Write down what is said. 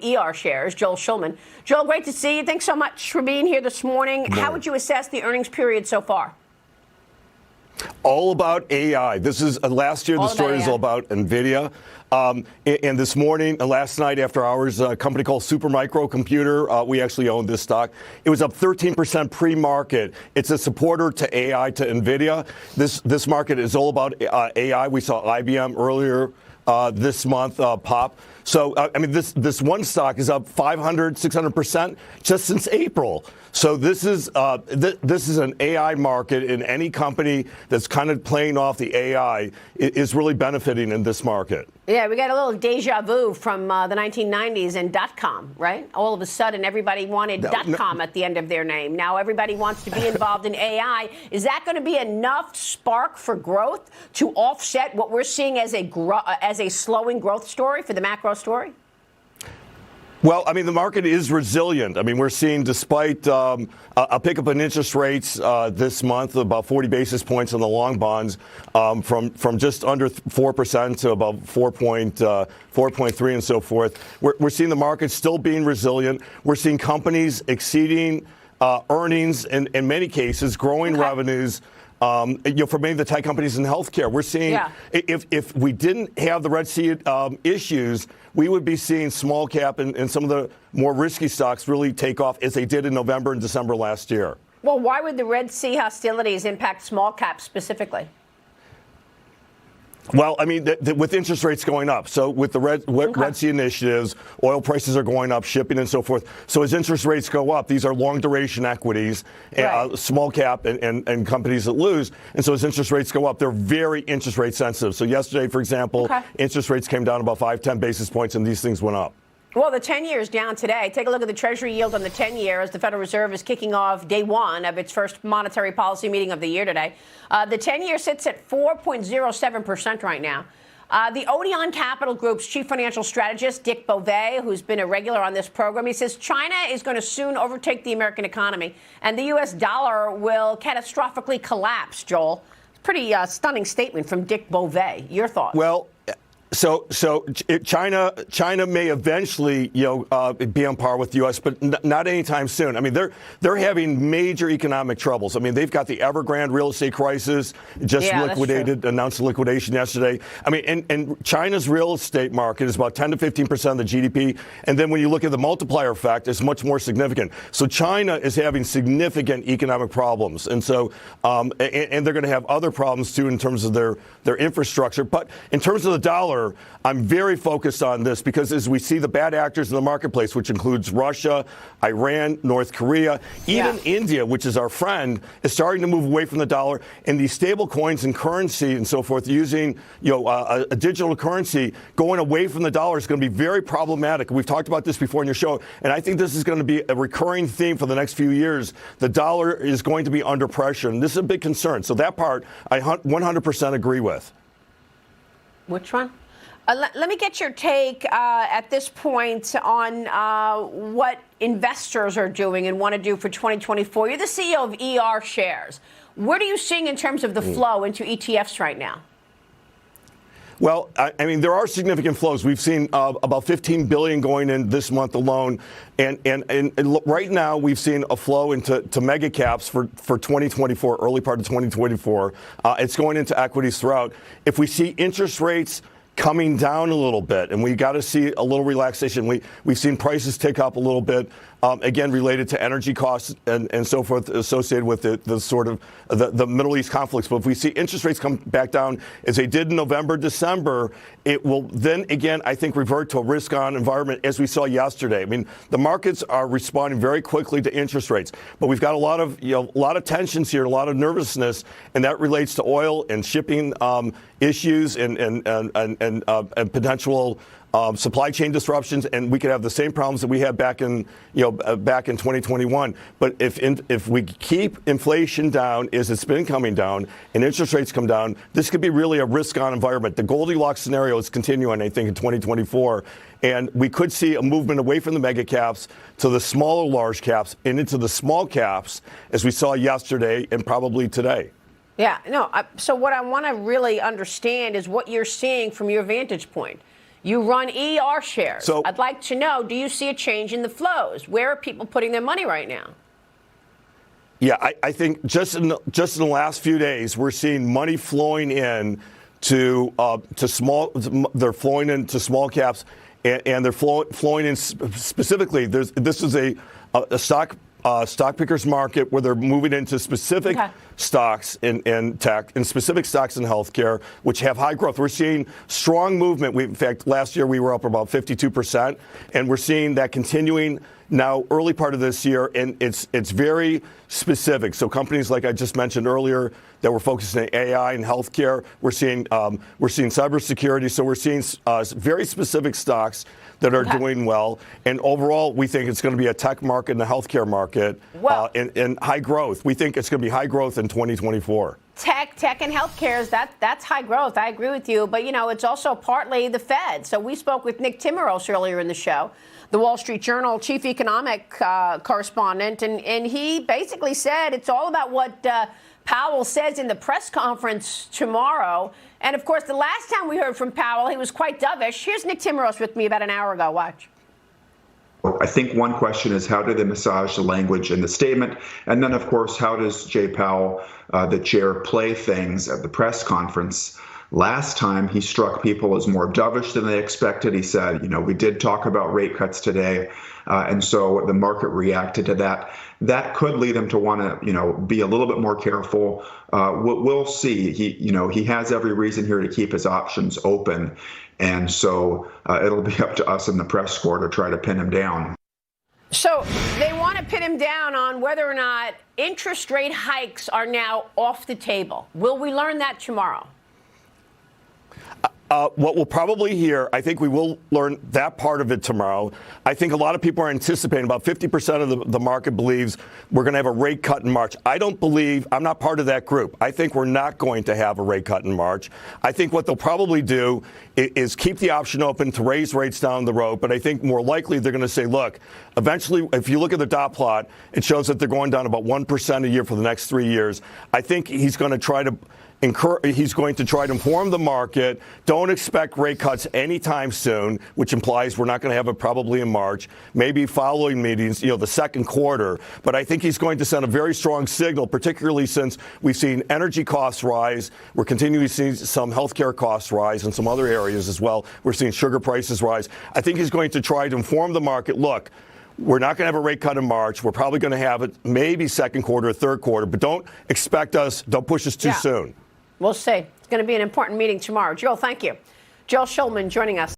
ERShares, Joel Schulman. Joel, great to see you. Thanks so much for being here this morning. How would you assess the earnings period so far? All about AI. This is last year. The story is all about NVIDIA. And this morning, last night after hours, a company called Supermicro Computer, we actually owned this stock. It was up 13% pre-market. It's a supporter to AI, to NVIDIA. This market is all about AI. We saw IBM earlier this month pop. So, I mean, this one stock is up 500, 600% just since April. So this is an AI market, and any company that's kind of playing off the AI is really benefiting in this market. Yeah, we got a little deja vu from the 1990s and dotcom, right? All of a sudden, everybody wanted dotcom at the end of their name. Now everybody wants to be involved in AI. Is that going to be enough spark for growth to offset what we're seeing as a slowing growth story for the macro story? Well, I mean, the market is resilient. I mean, we're seeing, despite a pickup in interest rates this month, about 40 basis points on the long bonds, from just under 4% to about 4.3 and so forth. We're seeing the market still being resilient. We're seeing companies exceeding earnings in many cases, growing revenues. For many of the tech companies in healthcare, we're seeing if we didn't have the Red Sea issues, we would be seeing small cap and some of the more risky stocks really take off as they did in November and December last year. Well, why would the Red Sea hostilities impact small caps specifically? Well, I mean, with interest rates going up, so with the Red Sea initiatives, oil prices are going up, shipping and so forth. So as interest rates go up, these are long duration equities, small cap and companies that lose. And so as interest rates go up, they're very interest rate sensitive. So yesterday, for example, interest rates came down about 5-10 basis points, and these things went up. Well, the 10-year is down today. Take a look at the Treasury yield on the 10-year as the Federal Reserve is kicking off day one of its first monetary policy meeting of the year today. The 10-year sits at 4.07% right now. The Odeon Capital Group's chief financial strategist, Dick Beauvais, who's been a regular on this program, he says China is going to soon overtake the American economy, and the U.S. dollar will catastrophically collapse, Joel. Pretty stunning statement from Dick Beauvais. Your thoughts? Well, So China may eventually, be on par with the U.S., but not anytime soon. I mean, they're having major economic troubles. I mean, they've got the Evergrande real estate crisis just liquidated, announced liquidation yesterday. I mean, and China's real estate market is about 10 to 15% of the GDP, and then when you look at the multiplier effect, it's much more significant. So China is having significant economic problems, and so and they're going to have other problems too in terms of their infrastructure. But in terms of the dollar, I'm very focused on this because as we see the bad actors in the marketplace, which includes Russia, Iran, North Korea, even India, which is our friend, is starting to move away from the dollar, and these stable coins and currency and so forth, using a digital currency going away from the dollar is going to be very problematic. We've talked about this before in your show, and I think this is going to be a recurring theme for the next few years. The dollar is going to be under pressure, and this is a big concern. So that part I 100% agree with. Which one? Let me get your take at this point on what investors are doing and want to do for 2024. You're the CEO of ERShares. What are you seeing in terms of the flow into ETFs right now? Well, I mean, there are significant flows. We've seen about $15 billion going in this month alone. And right now, we've seen a flow into mega caps for 2024, early part of 2024. It's going into equities throughout. If we see interest rates coming down a little bit, and we got to see a little relaxation. We've seen prices tick up a little bit, again, related to energy costs and so forth associated with the sort of the Middle East conflicts. But if we see interest rates come back down as they did in November, December, it will then again, I think, revert to a risk-on environment as we saw yesterday. I mean, the markets are responding very quickly to interest rates, but we've got a lot of tensions here, a lot of nervousness, and that relates to oil and shipping issues and potential supply chain disruptions, and we could have the same problems that we had back in 2021. But if we keep inflation down as it's been coming down and interest rates come down, this could be really a risk-on environment. The Goldilocks scenario is continuing, I think, in 2024. And we could see a movement away from the mega caps to the smaller large caps and into the small caps, as we saw yesterday and probably today. Yeah, no. So what I want to really understand is what you're seeing from your vantage point. You run ERShares. So I'd like to know, do you see a change in the flows? Where are people putting their money right now? Yeah, I think just in the last few days, we're seeing money flowing in to small. They're flowing into small caps, and they're flowing in specifically. This is a stock pickers market where they're moving into specific stocks in tech and specific stocks in healthcare, which have high growth. We're seeing strong movement. In fact, last year we were up about 52%, and we're seeing that continuing now early part of this year, and it's very specific. So companies like I just mentioned earlier that we're focusing on AI and healthcare, we're seeing cybersecurity. So we're seeing very specific stocks that are doing well. And overall, we think it's going to be a tech market and a healthcare market and high growth. We think it's going to be high growth in 2024. Tech and healthcare, that's high growth. I agree with you. But, it's also partly the Fed. So we spoke with Nick Timiraos earlier in the show, the Wall Street Journal chief economic correspondent, and he basically said it's all about what Powell says in the press conference tomorrow. And, of course, the last time we heard from Powell, he was quite dovish. Here's Nick Timiraos with me about an hour ago. Watch. I think one question is, how do they massage the language in the statement? And then, of course, how does Jay Powell, the chair, play things at the press conference? Last time, he struck people as more dovish than they expected. He said, we did talk about rate cuts today. And so the market reacted to that. That could lead him to want to, be a little bit more careful. We'll see. He has every reason here to keep his options open. And so it'll be up to us in the press corps to try to pin him down. So they want to pin him down on whether or not interest rate hikes are now off the table. Will we learn that tomorrow? What we'll probably hear, I think we will learn that part of it tomorrow. I think a lot of people are anticipating, about 50% of the market believes we're going to have a rate cut in March. I'm not part of that group. I think we're not going to have a rate cut in March. I think what they'll probably do is keep the option open to raise rates down the road. But I think more likely they're going to say, look, eventually, if you look at the dot plot, it shows that they're going down about 1% a year for the next 3 years. I think he's going to try to inform the market. Don't expect rate cuts anytime soon, which implies we're not going to have it probably in March, maybe following meetings, the second quarter. But I think he's going to send a very strong signal, particularly since we've seen energy costs rise. We're continuing to see some healthcare costs rise in some other areas as well. We're seeing sugar prices rise. I think he's going to try to inform the market, look, we're not going to have a rate cut in March. We're probably going to have it maybe second quarter or third quarter, but don't push us too soon. We'll see. It's going to be an important meeting tomorrow. Joel, thank you. Joel Schulman joining us.